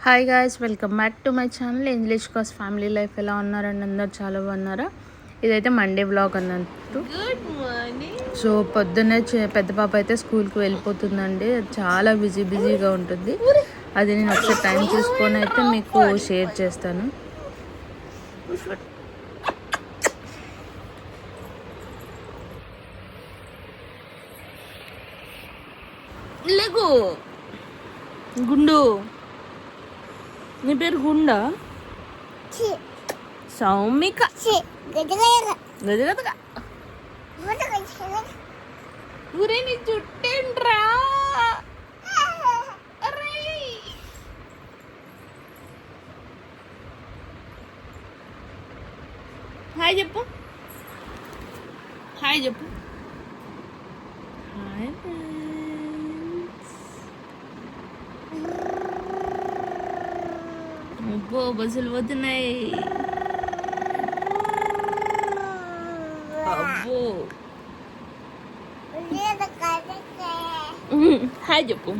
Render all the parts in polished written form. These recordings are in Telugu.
Hi guys, welcome back to my channel English cos family life. ఎలా ఉన్నారండి? అందరు చాలా బాగున్నారా? ఇదైతే మండే వ్లాగ్ అన్నట్టు. Good morning. సో పొద్దున్నే పెద్ద పాప అయితే స్కూల్కి వెళ్ళిపోతుందండి. చాలా బిజీగా ఉంటుంది. అది నేను ఒకసారి టైం చూసుకొని అయితే మీకు షేర్ చేస్తాను. లేకు గుండు, నీ పేరు గుండా? సౌమిక. గజగజగా ఊరే నీ చుట్టేంట్రా? హాయ్ చెప్పు, హాయ్ చెప్పు. హాయ్ అబ్బో, బస్సులు పోతున్నాయి. అబ్బో, హాయ్ చెప్పు.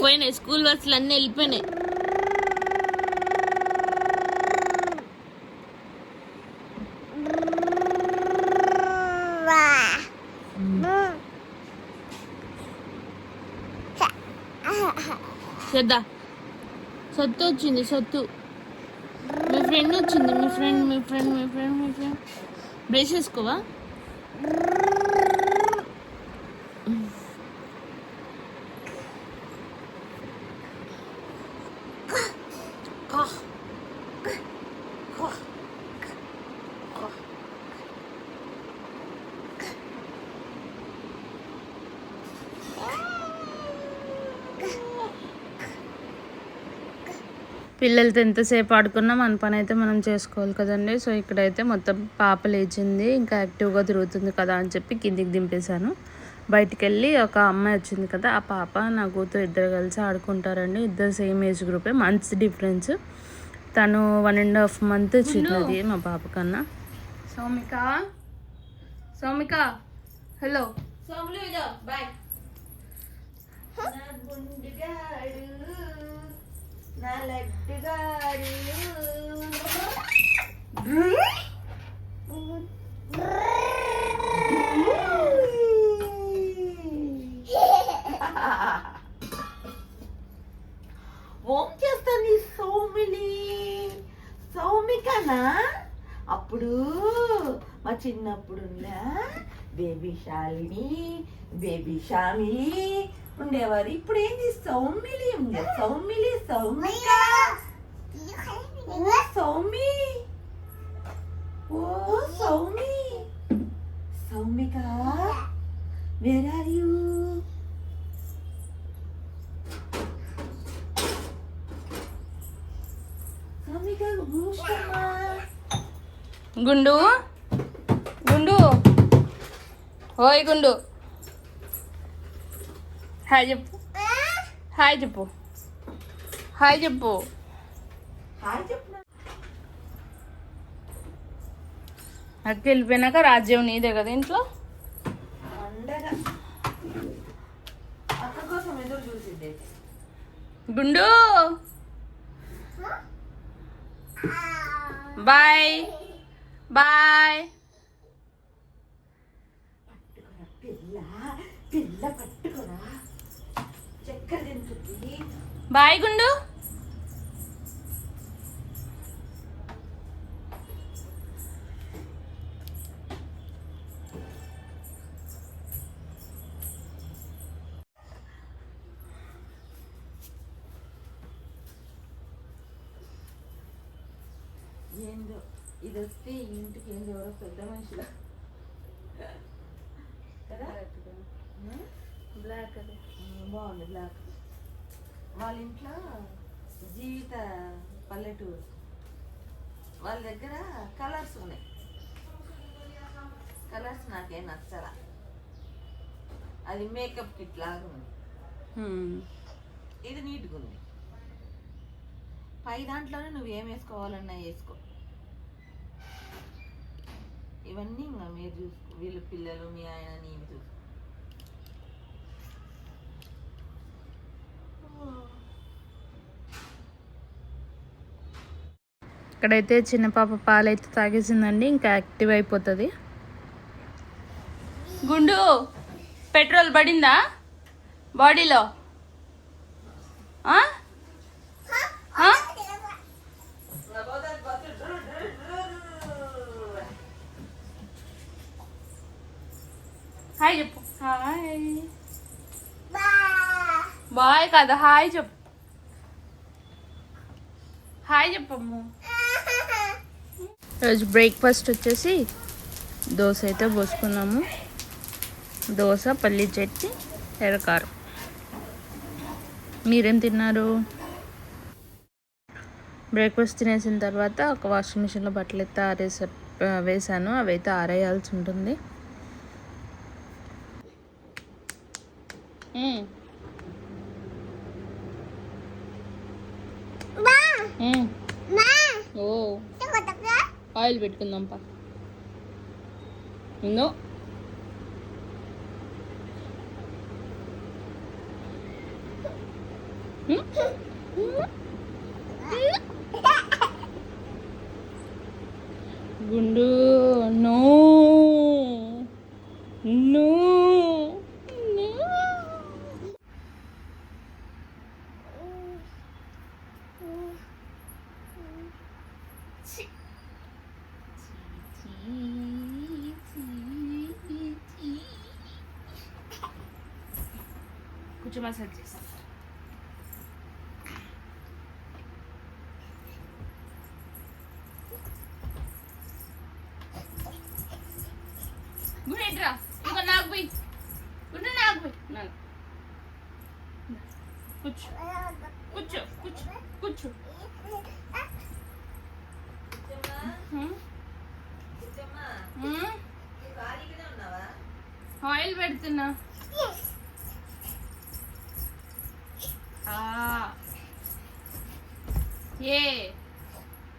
పోయినాయి స్కూల్ బస్సులు అన్నీ వెళ్ళిపోయినాయి. శ్రద్ధ, సత్తు వచ్చింది. సత్తు మీ ఫ్రెండ్ వచ్చింది. మీ ఫ్రెండ్ బ్రష్ వేసుకోవా? పిల్లలతో ఎంతసేపు ఆడుకున్నా మన పని అయితే మనం చేసుకోవాలి కదండి. సో ఇక్కడైతే మొత్తం పాప లేచింది, ఇంకా యాక్టివ్గా తిరుగుతుంది కదా అని చెప్పి కిందికి దింపేశాను. బయటికి వెళ్ళి ఒక అమ్మాయి వచ్చింది కదా, ఆ పాప నా కూతురు ఇద్దరు కలిసి ఆడుకుంటారండి. ఇద్దరు సేమ్ ఏజ్ గ్రూపే, మంత్స్ డిఫరెన్స్. తను 1.5 month చిన్నది మా పాప కన్నా. సౌమిక, సౌమిక, హలో. బాయ్. నా లడ్డుగాడు ఓం చేస్తుంది. సౌమికనా? అప్పుడు మా చిన్నప్పుడు బేబీ శాలిని, బేబీ షామిలి ఉండేవారు. ఇప్పుడు ఏంది సౌమిలి ఉంది. సౌమిలి, సౌమిక, సౌమి, ఓ Soumi, Soumika, where are you? Soumika, గుండు, గుండు, ఓయ్ గుండు, హాయ్ చెప్పు. హాయ్ చెప్పు. హాయ్ చెప్పు. హాయ్ చెప్పు. అక్క వెళ్ళిపోయినాక రాజ్యం నీదే కదా ఇంట్లో. అండగా అక్క కోసం ఎదురు చూసింది. గుండు, బాయ్ బాయ్. పిల్ల పిల్ల పట్టుకోరా, చక్కెర తింటుంది. బాయ్ గుండు. ఏందో ఇది వస్తే ఇంటికి ఏందో ఎవరో పెద్ద మనుషులు కదా. బ్లాక్ అది బాగుంది. బ్లాక్ వాళ్ళ ఇంట్లో జీవిత పల్లెటూరు, వాళ్ళ దగ్గర కలర్స్ ఉన్నాయి. కలర్స్ నాకేం నచ్చరా. అది మేకప్ కిట్ లాగా ఉంది. ఇది నీట్గా ఉంది. పై దాంట్లోనే నువ్వు ఏం వేసుకోవాలన్నా వేసుకో. ఇవన్నీ ఇంకా మీరు చూసుకో, వీళ్ళ పిల్లలు మీ ఆయన నీవి చూసుకో. ఇక్కడైతే చిన్న పాప పాలైతే తాగేసిందండి, ఇంకా యాక్టివ్ అయిపోతుంది. గుండు పెట్రోల్ పడిందా బాడీలో? హాయ్ చెప్పు. హాయ్ బాయ్ కదా, హాయ్ చెప్పు. హాయ్ చెప్పమ్ము. రోజు బ్రేక్ఫాస్ట్ వచ్చేసి దోశ అయితే పోసుకున్నాము. దోశ, పల్లి చట్నీ, ఎర్రకారం. మీరేం తిన్నారు? బ్రేక్ఫాస్ట్ తినేసిన తర్వాత ఒక వాషింగ్ మిషన్లో బట్టలు అయితే వేసాను. అవి అయితే ఆరేయాల్సి ఉంటుంది. ఓ ఆయిల్ పెట్టుకుందాం పా. ఇందో గుండు నో నో. కొంచెం మసాజ్ చేస్తాను. గుండ్రా ఇంకా నాకు పోయి గుండ్ర నాకు పోయి నాకు కూర్చో కూర్చో కూర్చో కూర్చో. ఆయిల్ పెడుతున్నా. ఏ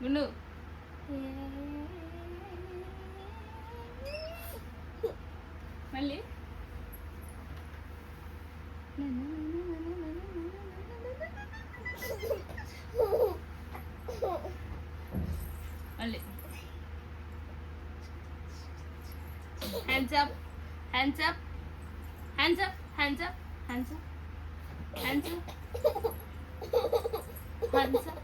గుండు మళ్ళీ మళ్ళీ hands up hands up hands up hands up hands up hands up hands up.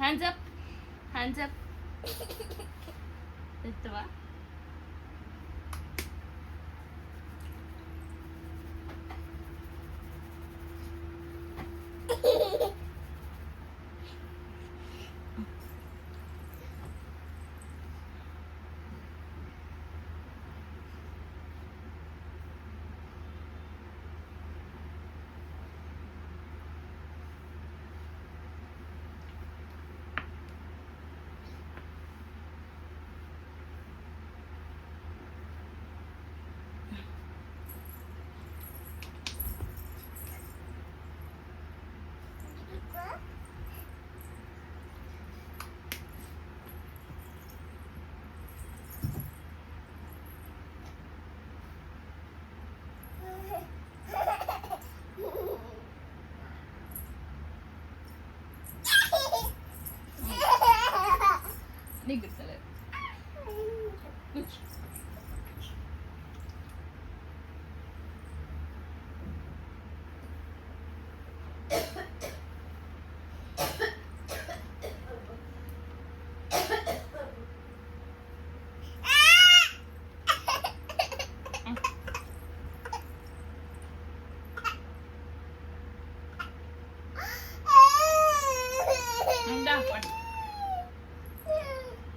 Hands up hands up. ఎత్తవా? నీకు గుర్తలేదు. కూర్చో.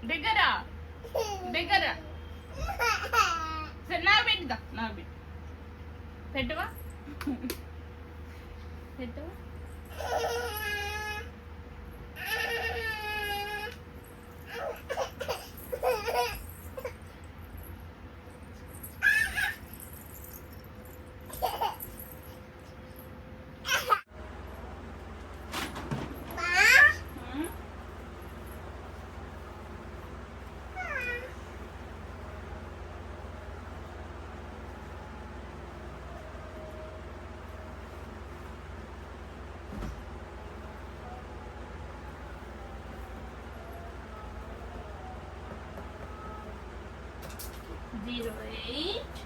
దగ్గర దగ్గర సరే నాకు పెట్టుదా నాకు పెట్టు పెట్టవా పెట్టవా. 08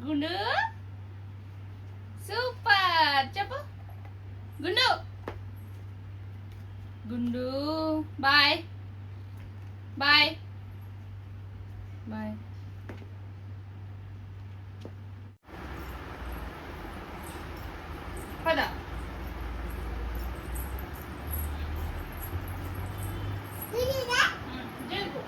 గుండు సూపర్ చెప్పు గుండు గుండు బాయ్ బాయ్ బాయ్ పద జరుగు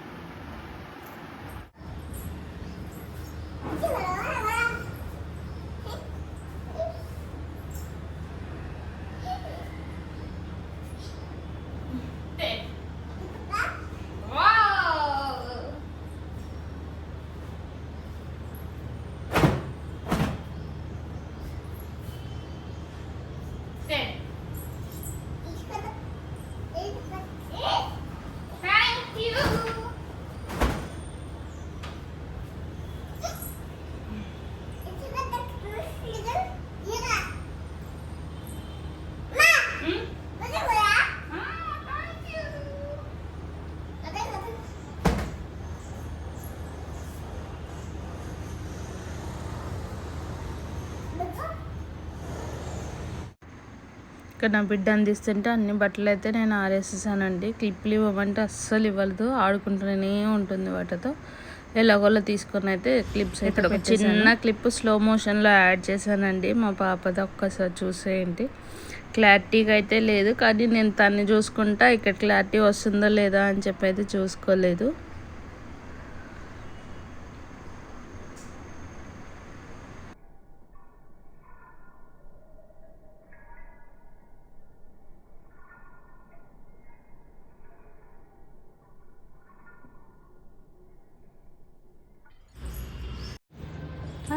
ఇక్కడ నా బిడ్డ అందిస్తుంటే అన్ని బట్టలు అయితే నేను ఆరేసేసానండి. క్లిప్లు ఇవ్వమంటే అస్సలు ఇవ్వలేదు, ఆడుకుంటూనే ఉంటుంది వాటితో. ఎలాగోలా తీసుకొని అయితే క్లిప్స్ అయితే ఒక చిన్న క్లిప్ స్లో మోషన్లో యాడ్ చేశానండి మా పాపది. ఒక్కసారి చూసేయండి. క్లారిటీగా అయితే లేదు, కానీ నేను తన్ని చూసుకుంటా ఇక్కడ క్లారిటీ వస్తుందో లేదా అని చెప్పి అయితే చూసుకోలేదు.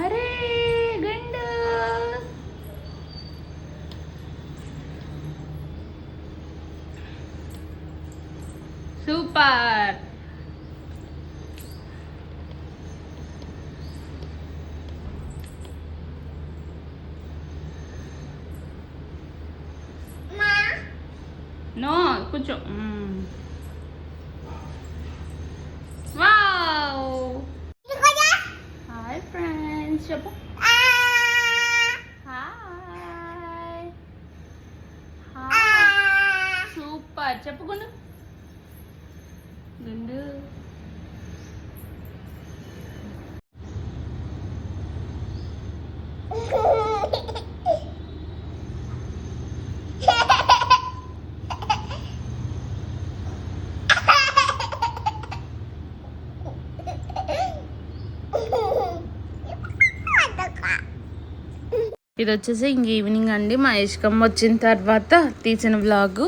అరే గండు సూపర్. నో కూర్చో. వావ్ హాయ్ ఫ్రెండ్స్ చెప్పు. హాయ్ హాయ్ సూపర్ చెప్పు గుండు గుండు. ఇది వచ్చేసి ఇంక ఈవినింగ్ అండి. మా ఇష్టం వచ్చిన తర్వాత తీసిన వ్లాగ్.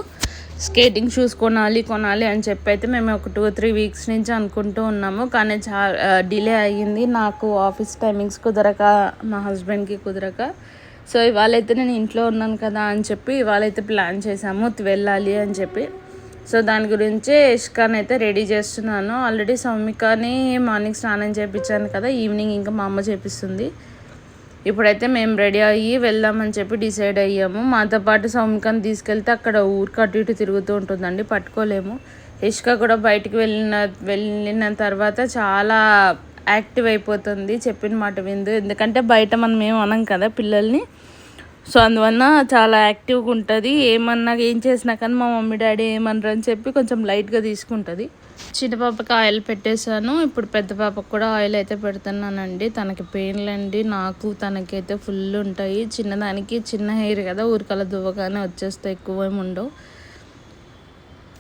స్కేటింగ్ షూస్ కొనాలి అని చెప్పి అయితే మేము ఒక 2-3 వీక్స్ నుంచి అనుకుంటూ ఉన్నాము, కానీ చాలా డిలే అయ్యింది. నాకు ఆఫీస్ టైమింగ్స్ కుదరక, మా హస్బెండ్కి కుదరక. సో ఇవాళైతే నేను ఇంట్లో ఉన్నాను కదా అని చెప్పి ఇవాళైతే ప్లాన్ చేసాము వెళ్ళాలి అని చెప్పి. సో దాని గురించే ఇష్కాన్ అయితే రెడీ చేస్తున్నాను. ఆల్రెడీ సౌమికాని మార్నింగ్ స్నానం చేయించాను కదా, ఈవినింగ్ ఇంకా మా అమ్మ చేపిస్తుంది. ఇప్పుడైతే మేము రెడీ అయ్యి వెళ్దామని చెప్పి డిసైడ్ అయ్యాము. మాతో పాటు సౌమికాన్ని తీసుకెళ్తే అక్కడ ఊరికి అటు ఇటు తిరుగుతూ ఉంటుందండి, పట్టుకోలేము. ఇష్క కూడా బయటికి వెళ్ళిన తర్వాత చాలా యాక్టివ్ అయిపోతుంది, చెప్పిన మాట విందు. ఎందుకంటే బయట మనం ఏం అనం కదా పిల్లల్ని. సో అందువల్ల చాలా యాక్టివ్గా ఉంటుంది. ఏం చేసినా కానీ మా మమ్మీ డాడీ ఏమనరు అని చెప్పి కొంచెం లైట్గా తీసుకుంటుంది. చిన్న పాపకి ఆయిల్ పెట్టేశాను. ఇప్పుడు పెద్ద పాపకు కూడా ఆయిల్ అయితే పెడుతున్నానండి. తనకి పెయిన్లండి, నాకు తనకైతే ఫుల్ ఉంటాయి. చిన్నదానికి చిన్న హెయిర్ కదా, ఊరికల దువ్వగానే వచ్చేస్తాయి, ఎక్కువ ఏమి ఉండవు.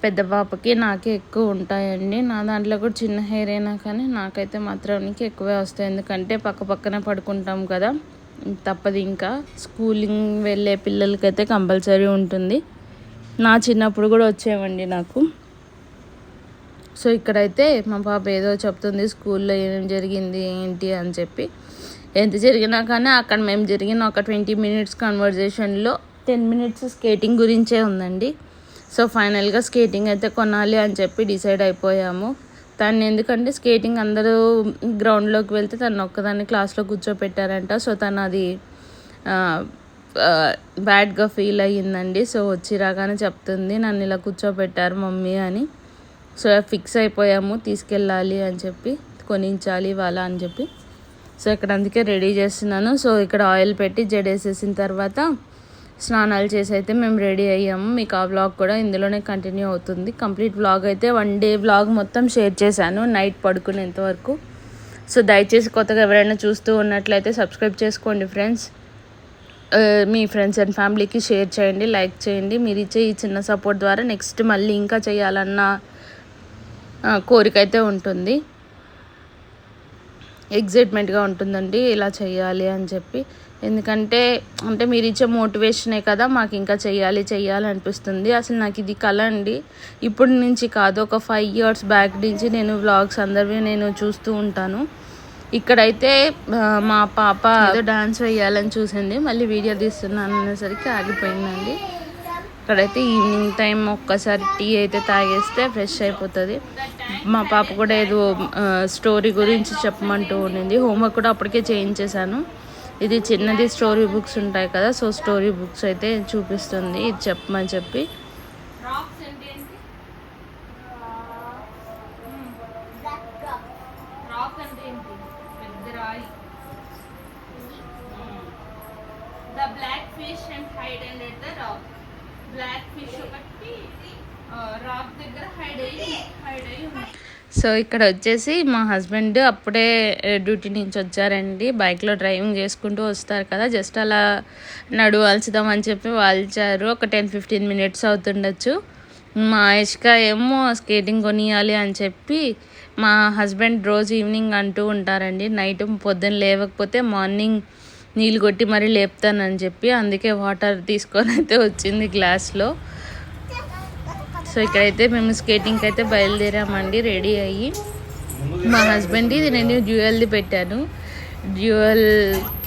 పెద్ద పాపకి నాకే ఎక్కువ ఉంటాయండి. నా దాంట్లో కూడా చిన్న హెయిర్ అయినా కానీ నాకైతే మాత్రానికి ఎక్కువే వస్తాయి. ఎందుకంటే పక్కనే పడుకుంటాం కదా, తప్పదు. ఇంకా స్కూలింగ్ వెళ్ళే పిల్లలకైతే కంపల్సరీ ఉంటుంది. నా చిన్నప్పుడు కూడా వచ్చేవండి నాకు. సో ఇక్కడైతే మా పాప ఏదో చెప్తుంది, స్కూల్లో ఏమేమి జరిగింది ఏంటి అని చెప్పి. ఎంత జరిగినా కానీ అక్కడ మేము జరిగిన ఒక 20 మినిట్స్ కన్వర్జేషన్లో 10 మినిట్స్ స్కేటింగ్ గురించే ఉందండి. సో ఫైనల్గా స్కేటింగ్ అయితే కొనాలి అని చెప్పి డిసైడ్ అయిపోయాము. తను ఎందుకంటే స్కేటింగ్ అందరూ గ్రౌండ్లోకి వెళ్తే తను ఒక్కదాన్ని క్లాస్లో కూర్చోపెట్టారంట. సో తను అది బ్యాడ్గా ఫీల్ అయ్యిందండి. సో వచ్చి రాగానే చెప్తుంది, నన్ను ఇలా కూర్చోపెట్టారు మమ్మీ అని. సో ఫిక్స్ అయిపోయాము, తీసుకెళ్ళాలి అని చెప్పి, కొనించాలి ఇవాళ అని చెప్పి. సో ఇక్కడ అందుకే రెడీ చేస్తున్నాను. సో ఇక్కడ ఆయిల్ పెట్టి జడేసేసిన తర్వాత స్నానాలు చేసి అయితే మేము రెడీ అయ్యాము. మీకు ఆ వ్లాగ్ కూడా ఇందులోనే కంటిన్యూ అవుతుంది. కంప్లీట్ వ్లాగ్ అయితే 1 డే వ్లాగ్ మొత్తం షేర్ చేశాను, నైట్ పడుకునేంత వరకు. సో దయచేసి కొత్తగా ఎవరైనా చూస్తూ ఉన్నట్లయితే సబ్స్క్రైబ్ చేసుకోండి ఫ్రెండ్స్. మీ ఫ్రెండ్స్ అండ్ ఫ్యామిలీకి షేర్ చేయండి, లైక్ చేయండి. మీరు ఇచ్చే ఈ చిన్న సపోర్ట్ ద్వారా నెక్స్ట్ మళ్ళీ ఇంకా చేయాలన్న కోరిక అయితే ఉంటుంది. ఎగ్జైట్మెంట్గా ఉంటుందండి ఇలా చేయాలి అని చెప్పి. ఎందుకంటే మీరు ఇచ్చే మోటివేషనే కదా మాకు ఇంకా చెయ్యాలి అనిపిస్తుంది. అసలు నాకు ఇది కళ అండి, ఇప్పటి నుంచి కాదు, ఒక 5 years బ్యాక్ నుంచి నేను వ్లాగ్స్ అందరివి నేను చూస్తూ ఉంటాను. ఇక్కడైతే మా పాప ఏదో డాన్స్ వేయాలని చూసింది, మళ్ళీ వీడియో తీస్తున్నాను అనేసరికి ఆగిపోయిందండి. ఇక్కడైతే ఈవినింగ్ టైం ఒక్కసారి టీ అయితే తాగేస్తే ఫ్రెష్ అయిపోతుంది. మా పాప కూడా ఏదో స్టోరీ గురించి చెప్పమంటూ ఉండింది. హోంవర్క్ కూడా అప్పటికే చేయించేశాను. ఇది చిన్నది స్టోరీ బుక్స్ ఉంటాయి కదా, సో స్టోరీ బుక్స్ అయితే చూపిస్తుంది, ఇది చెప్పమని చెప్పి. సో ఇక్కడ వచ్చేసి మా హస్బెండ్ అప్పుడే డ్యూటీ నుంచి వచ్చారండి. బైక్లో డ్రైవింగ్ చేసుకుంటూ వస్తారు కదా, జస్ట్ అలా నడువాల్చుదామని చెప్పి వాల్చారు. ఒక 10-15 మినిట్స్ అవుతుండొచ్చు. మా ఇష్క ఏమో స్కేటింగ్ కొనియాలి అని చెప్పి మా హస్బెండ్ రోజు ఈవినింగ్ అంటూ ఉంటారండి, నైట్ పొద్దున్న లేవకపోతే మార్నింగ్ నీళ్ళు కొట్టి మరీ లేపుతానని చెప్పి. అందుకే వాటర్ తీసుకొని అయితే వచ్చింది గ్లాస్లో. సో ఇక్కడైతే మేము స్కేటింగ్కి అయితే బయలుదేరామండి రెడీ అయ్యి. మా హస్బెండ్ ఇది నేను డ్యూయల్ది పెట్టాను, డ్యూయల్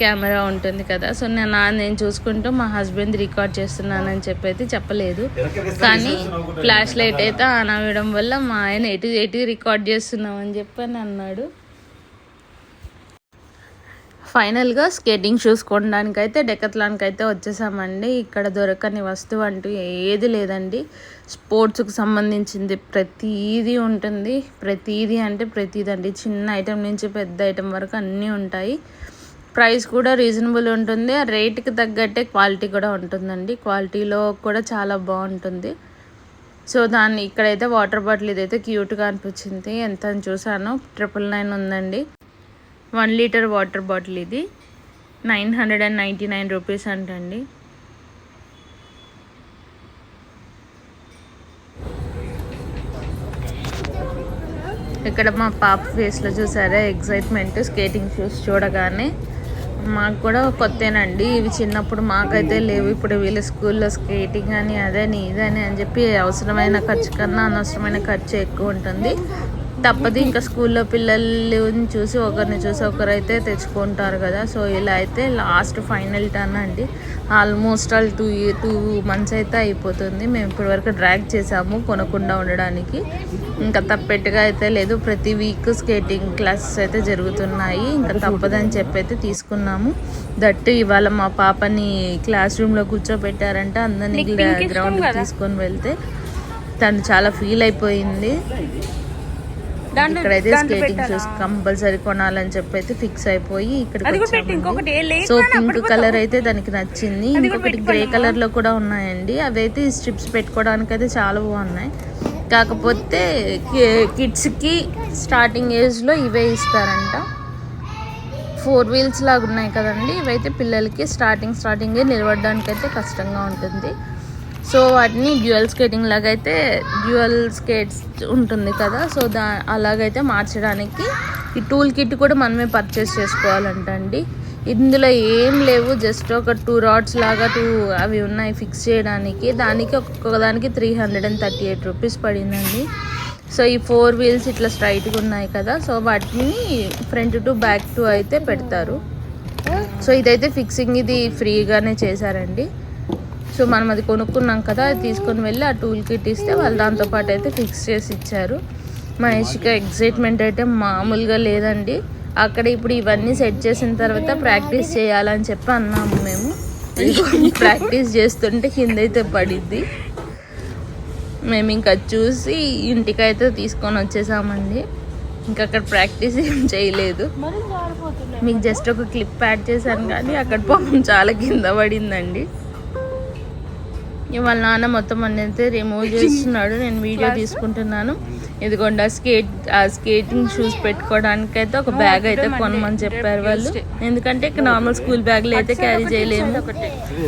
కెమెరా ఉంటుంది కదా. సో నేను చూసుకుంటూ మా హస్బెండ్ రికార్డ్ చేస్తున్నానని చెప్పి అయితే చెప్పలేదు, కానీ ఫ్లాష్ లైట్ అయితే ఆన్ అవ్వడం వల్ల మా ఆయన ఎటు రికార్డ్ చేస్తున్నామని చెప్పి అని అన్నాడు. ఫైనల్గా స్కేటింగ్ షూస్ కొనడానికి అయితే డెకత్లాన్కి అయితే వచ్చేసామండి. ఇక్కడ దొరకని వస్తువు అంటూ ఏది లేదండి. స్పోర్ట్స్కి సంబంధించింది ప్రతీదీ ఉంటుంది. ప్రతీదీ అంటే ప్రతీదండి, చిన్న ఐటెం నుంచి పెద్ద ఐటెం వరకు అన్నీ ఉంటాయి. ప్రైస్ కూడా రీజనబుల్ ఉంటుంది, రేట్కి తగ్గట్టే క్వాలిటీ కూడా ఉంటుందండి. క్వాలిటీలో కూడా చాలా బాగుంటుంది. సో ఇక్కడైతే వాటర్ బాటిల్ ఇదైతే క్యూట్గా అనిపించింది. ఎంత అని చూసాను, 999 ఉందండి. 1 లీటర్ వాటర్ బాటిల్ ఇది 999 రూపీస్ అంటండి. ఇక్కడ మా పాప ఫేస్లో చూసారా ఎగ్జైట్మెంట్, స్కేటింగ్ షూస్ చూడగానే. మాకు కూడా కొత్తేనండి ఇవి, చిన్నప్పుడు మాకైతే లేవు. ఇప్పుడు వీళ్ళ స్కూల్లో స్కేటింగ్ అని అదని ఇదని అని చెప్పి అవసరమైన ఖర్చు కన్నా అనవసరమైన ఖర్చు ఎక్కువ ఉంటుంది. తప్పదు, ఇంకా స్కూల్లో పిల్లల్ని చూసి ఒకరైతే తెచ్చుకుంటారు కదా. సో ఇలా అయితే లాస్ట్ ఫైనల్ టర్న్ అండి. ఆల్మోస్ట్ ఆల్ 2 months అయితే అయిపోతుంది. మేము ఇప్పటివరకు డ్రాగ్ చేసాము కొనకుండా ఉండడానికి. ఇంకా తప్పెట్టుగా అయితే లేదు, ప్రతి వీక్ స్కేటింగ్ క్లాసెస్ అయితే జరుగుతున్నాయి. ఇంకా తప్పదని చెప్పి అయితే తీసుకున్నాము. దట్టు ఇవాళ మా పాపని క్లాస్ రూమ్లో కూర్చోబెట్టారంటే అందరినీ గ్రౌండ్కి తీసుకొని వెళ్తే తను చాలా ఫీల్ అయిపోయింది. ఇక్కడైతే స్కేటింగ్ షూస్ కంపల్సరీ కొనాలని చెప్పి అయితే ఫిక్స్ అయిపోయి ఇక్కడికి సో పింక్ కలర్ అయితే దానికి నచ్చింది. ఇంకొకటి గ్రే కలర్ లో కూడా ఉన్నాయండి. అవి అయితే స్ట్రిప్స్ పెట్టుకోవడానికి అయితే చాలా బాగున్నాయి. కాకపోతే కిడ్స్ కి స్టార్టింగ్ ఏజ్ లో ఇవే ఇస్తారంట. 4 వీల్స్ లాగా ఉన్నాయి కదండి. ఇవైతే పిల్లలకి స్టార్టింగే నిలబడడానికి అయితే కష్టంగా ఉంటుంది. సో వాటిని డ్యూయల్ స్కేటింగ్ లాగా అయితే డ్యూయల్ స్కేట్స్ ఉంటుంది కదా, సో అలాగైతే మార్చడానికి ఈ టూల్ కిట్ కూడా మనమే పర్చేస్ చేసుకోవాలంట అండి. ఇందులో ఏం లేవు, జస్ట్ ఒక 2 రాడ్స్ లాగా అవి ఉన్నాయి ఫిక్స్ చేయడానికి. దానికి ఒక్కొక్కదానికి 338 రూపీస్ పడిందండి. సో ఈ 4 వీల్స్ ఇట్లా స్ట్రైట్గా ఉన్నాయి కదా, సో వాటిని ఫ్రంట్ టు బ్యాక్ టు అయితే పెడతారు. సో ఇదైతే ఫిక్సింగ్ ఇది ఫ్రీగానే చేశారండి. సో మనం అది కొనుక్కున్నాం కదా, అది తీసుకొని వెళ్ళి ఆ టూల్ కిట్ ఇస్తే వాళ్ళు దాంతోపాటు అయితే ఫిక్స్ చేసి ఇచ్చారు. మహేష్కి ఎక్సైట్మెంట్ అయితే మామూలుగా లేదండి. అక్కడ ఇప్పుడు ఇవన్నీ సెట్ చేసిన తర్వాత ప్రాక్టీస్ చేయాలని చెప్పి అన్నాము మేము. ప్రాక్టీస్ చేస్తుంటే కింద అయితే పడిద్ది. మేము ఇంకా చూసి ఇంటికైతే తీసుకొని వచ్చేసామండి. ఇంకా అక్కడ ప్రాక్టీస్ ఏం చేయలేదు. మీకు జస్ట్ ఒక క్లిప్ యాడ్ చేశాను కానీ అక్కడ పాపం చాలా కింద పడిందండి. వాళ్ళ నాన్న మొత్తం అన్నీ అయితే రిమూవ్ చేస్తున్నాడు, నేను వీడియో తీసుకుంటున్నాను. ఇదిగోండి స్కేటింగ్ షూస్ పెట్టుకోవడానికి అయితే ఒక బ్యాగ్ అయితే కొనమని చెప్పారు వాళ్ళు. ఎందుకంటే ఇక్కడ నార్మల్ స్కూల్ బ్యాగ్లు అయితే క్యారీ చేయలేము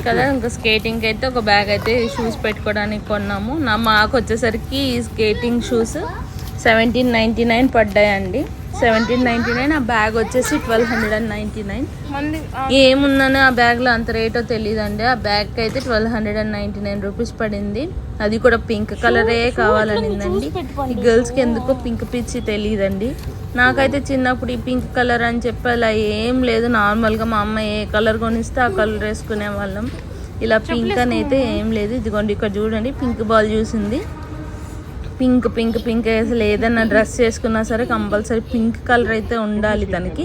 కదా, ఇంకా స్కేటింగ్ అయితే ఒక బ్యాగ్ అయితే షూస్ పెట్టుకోవడానికి కొన్నాము. మాకు వచ్చేసరికి స్కేటింగ్ షూస్ 1799 పడ్డాయండి. 1799. ఆ బ్యాగ్ వచ్చేసి 1299. ఏముందని ఆ బ్యాగ్లో అంత రేటో తెలియదండి. ఆ బ్యాగ్ అయితే 1299 రూపీస్ పడింది. అది కూడా పింక్ కలరే కావాలనిందండి. ఈ గర్ల్స్కి ఎందుకో పింక్ పిచ్చి తెలియదండి. నాకైతే చిన్నప్పుడు ఈ పింక్ కలర్ అని చెప్పి అలా ఏం లేదు. నార్మల్గా మా అమ్మ ఏ కలర్ కొనిస్తే ఆ కలర్ వేసుకునే వాళ్ళం. ఇలా పింక్ అని అయితే ఏం లేదు. ఇదిగోండి ఇక్కడ చూడండి, పింక్ బాల్ చూసింది. పింక్ పింక్ పింక్ అసలు ఏదైనా డ్రెస్ వేసుకున్నా సరే కంపల్సరీ పింక్ కలర్ అయితే ఉండాలి తనకి.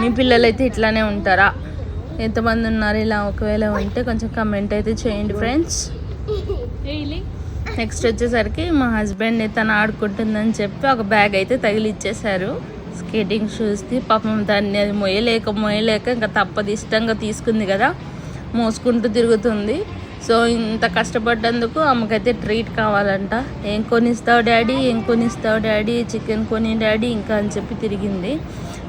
మీ పిల్లలు అయితే ఇట్లానే ఉంటారా? ఎంతమంది ఉన్నారు ఇలా? ఒకవేళ ఉంటే కొంచెం కమెంట్ అయితే చేయండి ఫ్రెండ్స్. నెక్స్ట్ వచ్చేసరికి మా హస్బెండ్ తను ఆడుకుంటుందని చెప్పి ఒక బ్యాగ్ అయితే తగిలిచ్చేశారు స్కేటింగ్ షూస్ది. పాపం దాన్ని అది మొయ్యలేక ఇంకా తప్పదు, ఇష్టంగా తీసుకుంది కదా, మోసుకుంటూ తిరుగుతుంది. సో ఇంత కష్టపడ్డందుకు ఆమెకైతే ట్రీట్ కావాలంట. ఏం కొనిస్తావు డాడీ, చికెన్ కొని డాడీ ఇంకా అని చెప్పి తిరిగింది.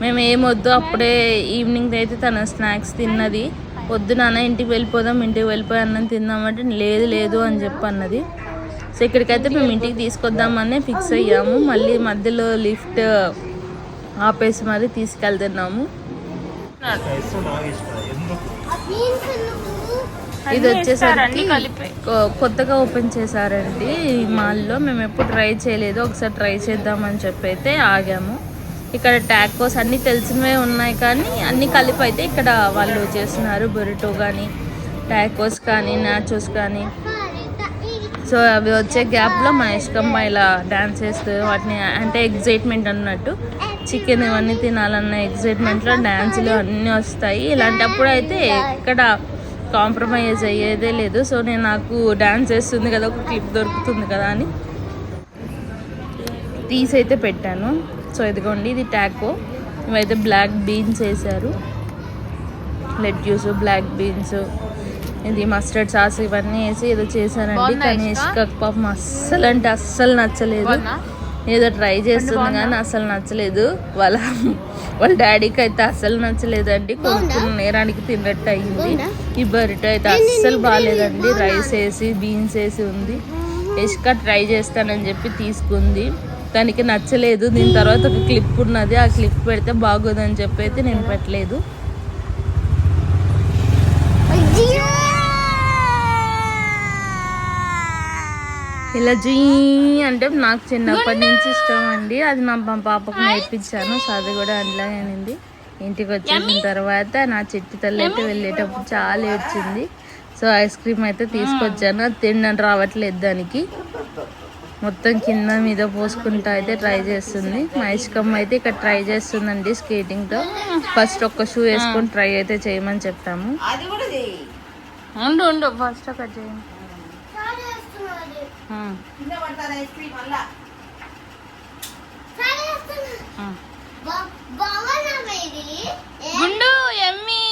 మేము ఏమొద్దు, అప్పుడే ఈవినింగ్ అయితే తన స్నాక్స్ తిన్నది. వద్దు నాన్న ఇంటికి వెళ్ళిపోయి అన్నం తిందామంటే లేదు అని చెప్పి అన్నది. సో ఇక్కడికైతే మేము ఇంటికి తీసుకొద్దామని ఫిక్స్ అయ్యాము. మళ్ళీ మధ్యలో లిఫ్ట్ ఆపేసి మరి తీసుకెళ్తున్నాము. ఇది వచ్చేసరికి కొత్తగా ఓపెన్ చేశారండి ఈ మాల్లో. మేము ఎప్పుడు ట్రై చేయలేదు, ఒకసారి ట్రై చేద్దామని చెప్పి అయితే ఆగాము. ఇక్కడ టాకోస్ అన్నీ తెలిసినవే ఉన్నాయి కానీ అన్నీ కలిపి అయితే ఇక్కడ వాళ్ళు చేస్తున్నారు. బొరిటో కానీ, టాకోస్ కానీ, నాచోస్ కానీ. సో అవి వచ్చే గ్యాప్లో మహేష్కమ్మ ఇలా డ్యాన్స్ చేస్తూ వాటిని అంటే ఎగ్జైట్మెంట్ అన్నట్టు, చికెన్ ఇవన్నీ తినాలన్న ఎగ్జైట్మెంట్లో డ్యాన్సులు అన్నీ వస్తాయి. ఇలాంటప్పుడు అయితే ఎక్కడ కాంప్రమైజ్ అయ్యేదే లేదు. సో నాకు డ్యాన్స్ చేస్తుంది కదా, ఒక క్లిప్ దొరుకుతుంది కదా అని తీసైతే పెట్టాను. సో ఇదిగోండి, ఇది టాకో. ఇవైతే బ్లాక్ బీన్స్ వేసారు, లెట్యూస్, బ్లాక్ బీన్స్, ఇది మస్టర్డ్ సాస్ ఇవన్నీ వేసి ఏదో చేశానండి. కానీ పాపం అస్సలు అంటే అస్సలు నచ్చలేదు. ఏదో ట్రై చేస్తుంది కానీ అసలు నచ్చలేదు. వాళ్ళ డాడీకి అయితే అస్సలు నచ్చలేదండి. కొనుక్కున్న నేరానికి తిన్నట్టు అయింది. ఈ బరిటో అయితే అస్సలు బాగాలేదండి. రైస్ వేసి బీన్స్ వేసి ఉంది. ఇష్క ట్రై చేస్తానని చెప్పి తీసుకుంది, దానికి నచ్చలేదు. దీని తర్వాత ఒక క్లిప్ ఉన్నది, ఆ క్లిప్ పెడితే బాగోదని చెప్పి అయితే నేను పెట్టలేదు. ఇలా జీ అంటే నాకు చిన్నప్పటి నుంచి ఇష్టం అండి. అది మా పాపకు నేర్పించాను. సో అది కూడా అట్లాగే అనింది. ఇంటికి వచ్చేసిన తర్వాత నా చిట్టి తల్లి అయితే వెళ్ళేటప్పుడు చాలా ఏడ్చింది. సో ఐస్ క్రీమ్ అయితే తీసుకొచ్చాను, అది తినడం రావట్లేదు దానికి. మొత్తం కింద మీద పోసుకుంటా అయితే ట్రై చేస్తుంది. మహేష్కమ్మ అయితే ఇక్కడ ట్రై చేస్తుందండి స్కేటింగ్తో. ఫస్ట్ ఒక్క షూ వేసుకొని ట్రై అయితే చేయమని చెప్తాము. ఉండు ఫస్ట్ ఒకటి చేయండి. గుండు ఎమ్మి.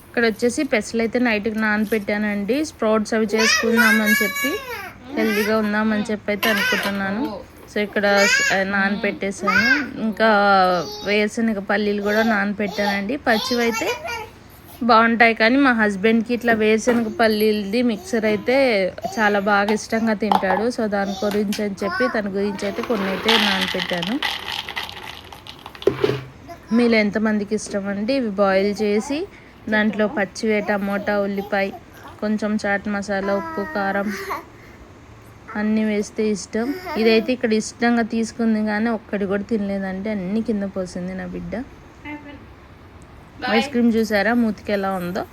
ఇక్కడ వచ్చేసి పెసలు అయితే నైట్కి నానబెట్టానండి. స్ప్రౌట్స్ అవి చేసుకుందామని చెప్పి హెల్తీగా ఉందామని చెప్పి అయితే అనుకుంటున్నాను. సో ఇక్కడ నానబెట్టేసాను. ఇంకా వేరుశనగ పల్లీలు కూడా నానబెట్టానండి. పచ్చివి అయితే బాగుంటాయి, కానీ మా హస్బెండ్కి ఇట్లా వేరుశనగ పల్లీలది మిక్సర్ అయితే చాలా బాగా ఇష్టంగా తింటాడు. సో దాని గురించి అని చెప్పి తన గురించి అయితే కొన్ని అయితే నానబెట్టాను. మీలో ఎంతమందికి ఇష్టం అండి ఇవి బాయిల్ చేసి దాంట్లో పచ్చివే టమోటా ఉల్లిపాయ కొంచెం చాట్ మసాలా ఉప్పు కారం అన్నీ వేస్తే ఇష్టం. ఇదైతే ఇక్కడ ఇష్టంగా తీసుకుంది కానీ ఒక్కటి కూడా తినలేదంటే అన్నీ కింద పోసింది నా బిడ్డ. ఐస్ క్రీమ్ చూసారా మూతికి ఎలా ఉందో.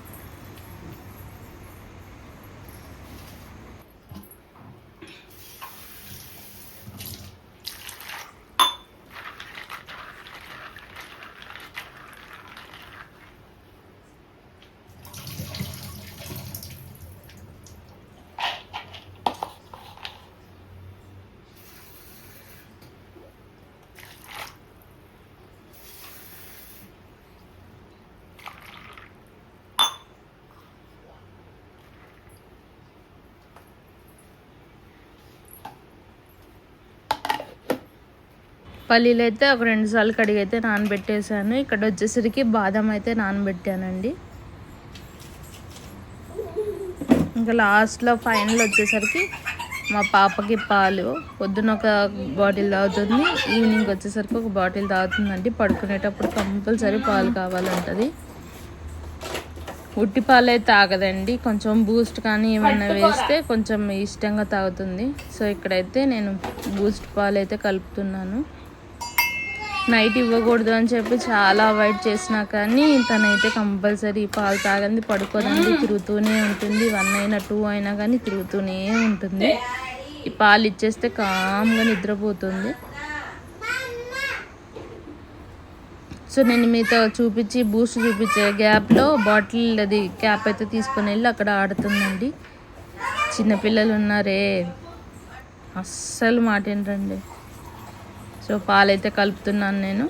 పల్లీలు అయితే ఒక 2 సార్లు కడిగి అయితే నానబెట్టేసాను. ఇక్కడ వచ్చేసరికి బాదం అయితే నానబెట్టానండి. ఇంకా లాస్ట్లో ఫైనల్ వచ్చేసరికి మా పాపకి పాలు పొద్దున ఒక బాటిల్ తాగుతుంది, ఈవినింగ్ వచ్చేసరికి ఒక బాటిల్ తాగుతుందండి. పడుకునేటప్పుడు కంపల్సరీ పాలు కావాలంటది. ఉట్టి పాలు అయితే తాగదండి, కొంచెం బూస్ట్ కానీ ఏమైనా వేస్తే కొంచెం ఇష్టంగా తాగుతుంది. సో ఇక్కడైతే నేను బూస్ట్ పాలు అయితే కలుపుతున్నాను. నైట్ ఇవ్వకూడదు అని చెప్పి చాలా అవాయిడ్ చేసినా కానీ తనైతే కంపల్సరీ పాలు తాగంది, పడుకోదండి, తిరుగుతూనే ఉంటుంది. 1 అయినా 2 అయినా కానీ తిరుగుతూనే ఉంటుంది. ఈ పాలు ఇచ్చేస్తే కామ్గా నిద్రపోతుంది. సో నేను మీతో బూస్ట్ చూపించే గ్యాప్లో బాటిల్ అది క్యాప్ అయితే తీసుకుని వెళ్ళి అక్కడ ఆడుతుందండి. చిన్నపిల్లలు ఉన్నారే అస్సలు మాటేంటండి. సో పాలైతే కలుపుతున్నాను నేను.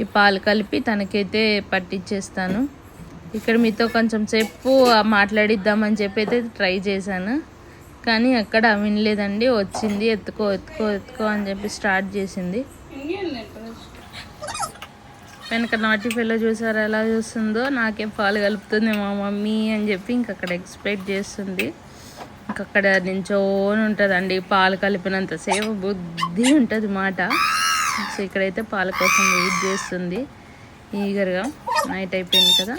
ఈ పాలు కలిపి తనకైతే పట్టించేస్తాను. ఇక్కడ మీతో కొంచెం సేపు మాట్లాడిద్దామని చెప్పి అయితే ట్రై చేశాను, కానీ అక్కడ వినలేదండి. వచ్చింది ఎత్తుకో అని చెప్పి స్టార్ట్ చేసింది. వెనక నాటి పిల్ల చూసారా ఎలా చూస్తుందో, నాకేం పాలు కలుపుతుంది మా మమ్మీ అని చెప్పి ఇంకక్కడ ఎక్స్పెక్ట్ చేస్తుంది. ఇంకక్కడ నించోని ఉంటుందండి. పాలు కలిపినంతసేపు బుద్ధి ఉంటుంది మాట. సో ఇక్కడైతే పాల కోసం వెయిట్ చేస్తుంది ఈగర్గా. నైట్ అయిపోయింది కదా.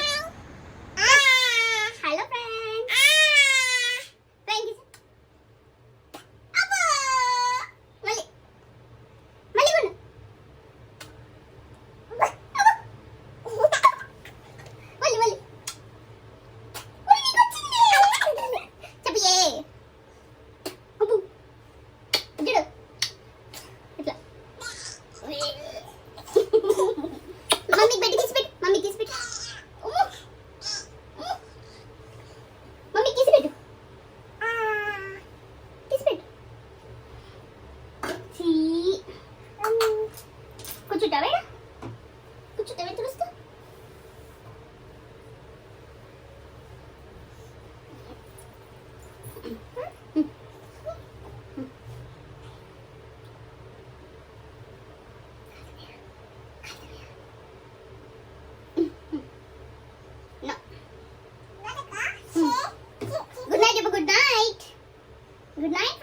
Good night.